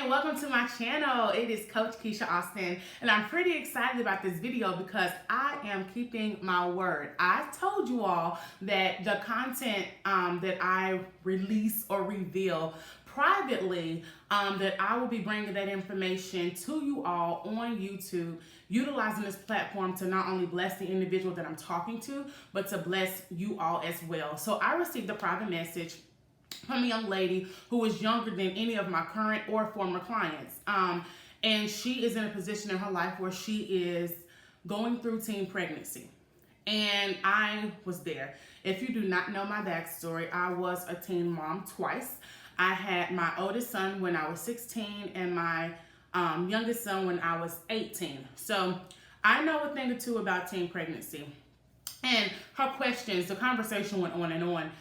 and welcome to my channel. It is Coach Keisha Austin, and I'm pretty excited about this video because I am keeping my word. I told you all that the content that I release or reveal privately, that I will be bringing that information to you all on YouTube, utilizing this platform to not only bless the individual that I'm talking to, but to bless you all as well. So I received a private message from a young lady who is younger than any of my current or former clients. And she is in a position in her life where she is going through teen pregnancy. And I was there. If you do not know my backstory, I was a teen mom twice. I had my oldest son when I was 16 and my youngest son when I was 18. So I know a thing or two about teen pregnancy. And her questions, the conversation went on and on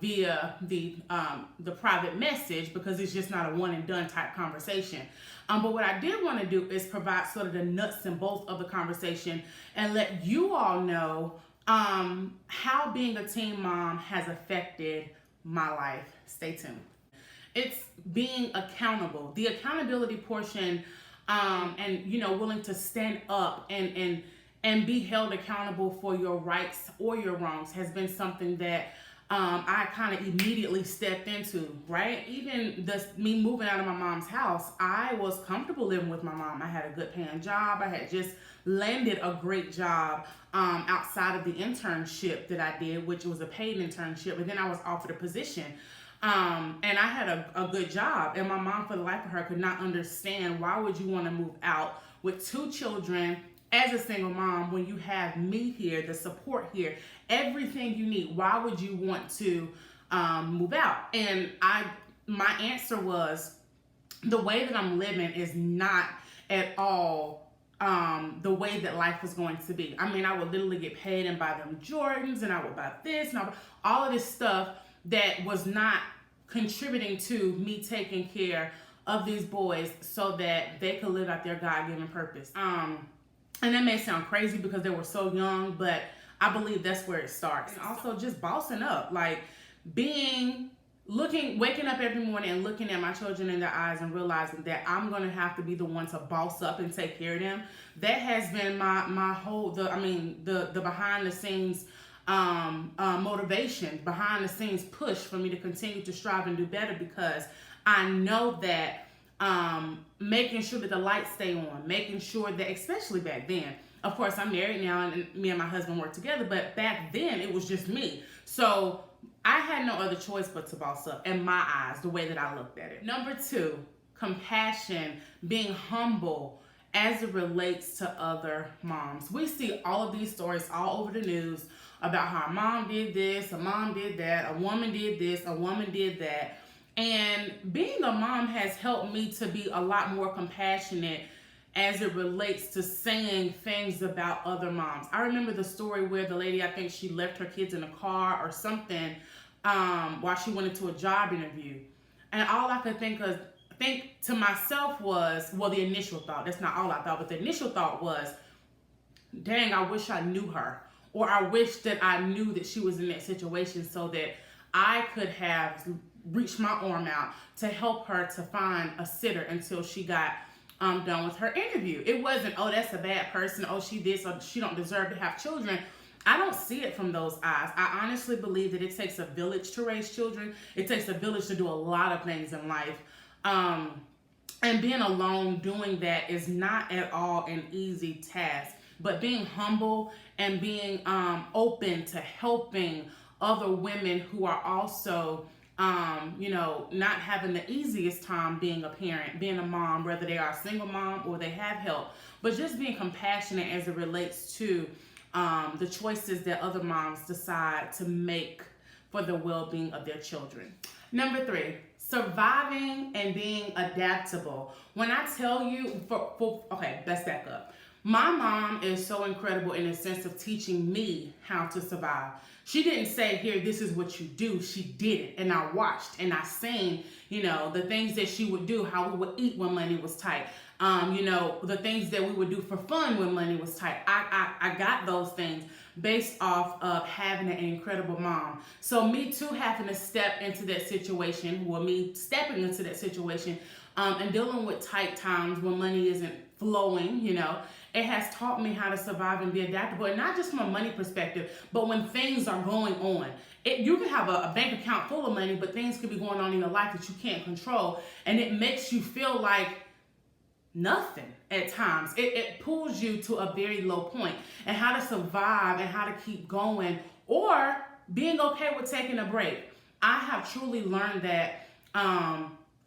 via the private message, because it's just not a one and done type conversation. But what I did want to do is provide sort of the nuts and bolts of the conversation and let you all know how being a teen mom has affected my life. Stay tuned. It's being accountable, the accountability portion, and willing to stand up and be held accountable for your rights or your wrongs has been something that I kind of immediately stepped into, right? Even me moving out of my mom's house, I was comfortable living with my mom. I had a good paying job. I had just landed a great job outside of the internship that I did, which was a paid internship. But then I was offered a position. And I had a good job. And my mom, for the life of her, could not understand, why would you want to move out with 2 children as a single mom when you have me here, the support here, everything you need? Why would you want to move out? And my answer was, the way that I'm living is not at all the way that life was going to be. I mean, I would literally get paid and buy them Jordans, and I would buy this and all of this stuff that was not contributing to me taking care of these boys so that they could live out their God-given purpose. And that may sound crazy because they were so young, but I believe that's where it starts. And also just bossing up, like waking up every morning and looking at my children in their eyes and realizing that I'm going to have to be the one to boss up and take care of them. That has been my whole, the behind the scenes motivation, behind the scenes push for me to continue to strive and do better, because I know that making sure that the lights stay on, making sure that, especially back then, of course I'm married now and me and my husband work together, but back then it was just me. So I had no other choice but to boss up, in my eyes, the way that I looked at it. Number 2, compassion, being humble as it relates to other moms. We see all of these stories all over the news about how a mom did this, a mom did that, a woman did this, a woman did that. And being a mom has helped me to be a lot more compassionate as it relates to saying things about other moms. I remember the story where the lady, I think she left her kids in a car or something while she went into a job interview. And all I could think to myself was, well, the initial thought, that's not all I thought, but the initial thought was, dang, I wish I knew her. Or I wish that I knew that she was in that situation so that I could have reached my arm out to help her to find a sitter until she got done with her interview. It wasn't, oh, that's a bad person, oh, she this, or she don't deserve to have children. I don't see it from those eyes. I honestly believe that it takes a village to raise children. It takes a village to do a lot of things in life. And being alone doing that is not at all an easy task. But being humble and being open to helping other women who are also not having the easiest time being a parent, being a mom, whether they are a single mom or they have help, but just being compassionate as it relates to the choices that other moms decide to make for the well-being of their children. Number 3, surviving and being adaptable. When I tell you, okay, let's back up. My mom is so incredible in the sense of teaching me how to survive. She didn't say, here, this is what you do. She did it. And I watched and I seen, the things that she would do, how we would eat when money was tight. The things that we would do for fun when money was tight. I got those things based off of having an incredible mom. So me too having to step into that situation, me stepping into that situation, and dealing with tight times when money isn't flowing, it has taught me how to survive and be adaptable. And not just from a money perspective, but when things are going on. You can have a bank account full of money, but things could be going on in your life that you can't control. And it makes you feel like nothing at times. It pulls you to a very low point, and how to survive and how to keep going, or being okay with taking a break. I have truly learned that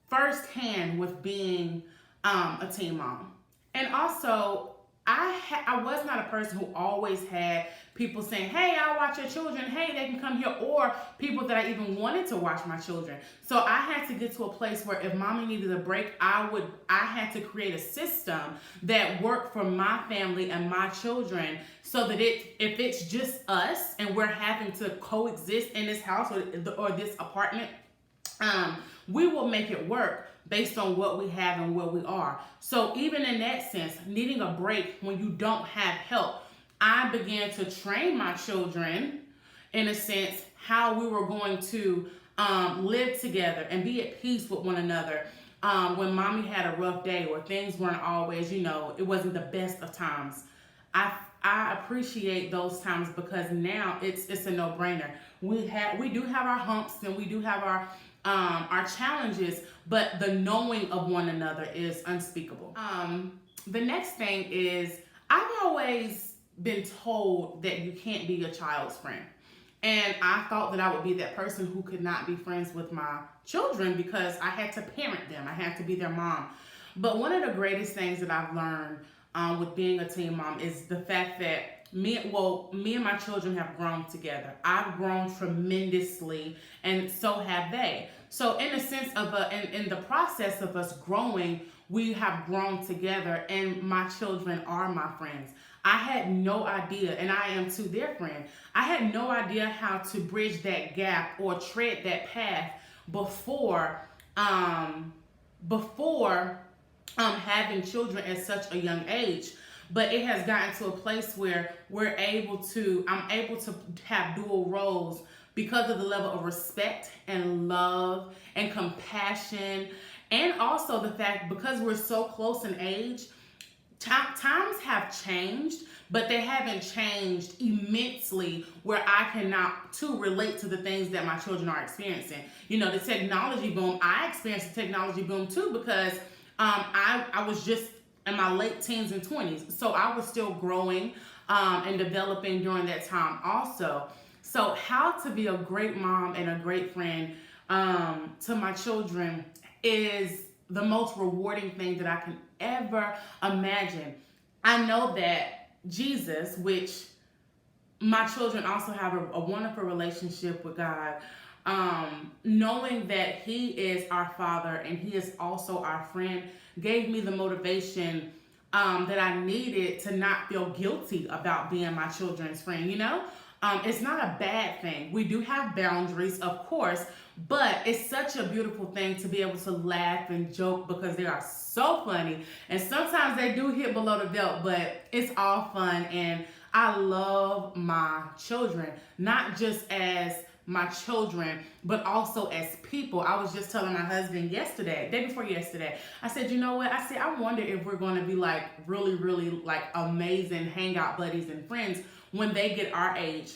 firsthand with being a teen mom. And also, I was not a person who always had people saying, hey, I'll watch your children. Hey, they can come here. Or people that I even wanted to watch my children. So I had to get to a place where if mommy needed a break, I had to create a system that worked for my family and my children, so that if it's just us and we're having to coexist in this house or this apartment, we will make it work based on what we have and where we are. So even in that sense, needing a break when you don't have help, I began to train my children, in a sense, how we were going to live together and be at peace with one another. When mommy had a rough day or things weren't always, it wasn't the best of times. I appreciate those times, because now it's a no-brainer. We do have our humps and we do have our challenges, but the knowing of one another is unspeakable. The next thing is, I've always been told that you can't be your child's friend. And I thought that I would be that person who could not be friends with my children because I had to parent them. I had to be their mom. But one of the greatest things that I've learned with being a teen mom is the fact that me and my children have grown together. I've grown tremendously, and so have they. So in a sense of in the process of us growing, we have grown together, and my children are my friends. I had no idea, and I am to their friend. I had no idea how to bridge that gap or tread that path before having children at such a young age. But it has gotten to a place where I'm able to have dual roles because of the level of respect and love and compassion, and also the fact, because we're so close in age, times have changed, but they haven't changed immensely where I cannot relate to the things that my children are experiencing. The technology boom, I experienced the technology boom too, because I was just in my late teens and 20s. So I was still growing and developing during that time also. So how to be a great mom and a great friend to my children is the most rewarding thing that I can ever imagine. I know that Jesus, which my children also have a wonderful relationship with God, knowing that He is our Father and He is also our friend, gave me the motivation that I needed to not feel guilty about being my children's friend. It's not a bad thing. We do have boundaries, of course, but it's such a beautiful thing to be able to laugh and joke, because they are so funny. And sometimes they do hit below the belt, but it's all fun. And I love my children, not just as my children, but also as people. I was just telling my husband day before yesterday, I said, you know what? I wonder if we're going to be like really, really like amazing hangout buddies and friends when they get our age.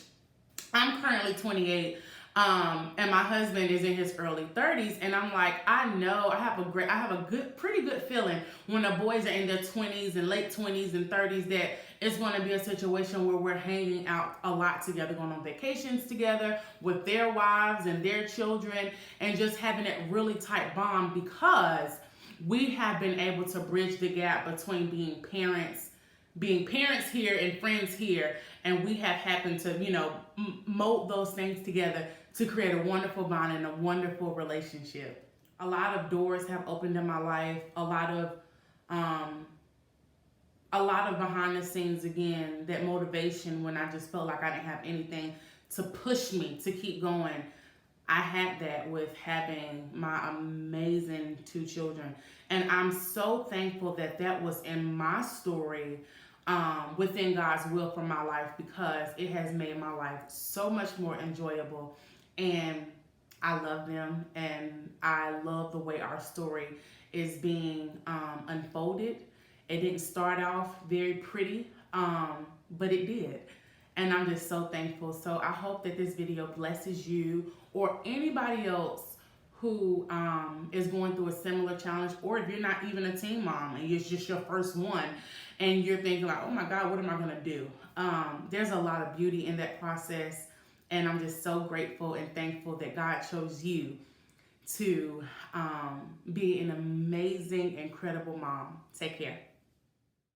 I'm currently 28. And my husband is in his early 30s, and I'm like, I know I have a pretty good feeling when the boys are in their 20s and late 20s and 30s that it's going to be a situation where we're hanging out a lot together, going on vacations together with their wives and their children, and just having that really tight bond, because we have been able to bridge the gap between being parents here and friends here, and we have happened to, mold those things together to create a wonderful bond and a wonderful relationship. A lot of doors have opened in my life, a lot of behind the scenes, again, that motivation when I just felt like I didn't have anything to push me to keep going. I had that with having my amazing two children. And I'm so thankful that that was in my story, within God's will for my life, because it has made my life so much more enjoyable. And I love them, and I love the way our story is being unfolded. It didn't start off very pretty, but it did. And I'm just so thankful. So I hope that this video blesses you or anybody else who is going through a similar challenge, or if you're not even a teen mom and it's just your first one and you're thinking like, oh my God, what am I gonna do? There's a lot of beauty in that process, and I'm just so grateful and thankful that God chose you to be an amazing, incredible mom. Take care.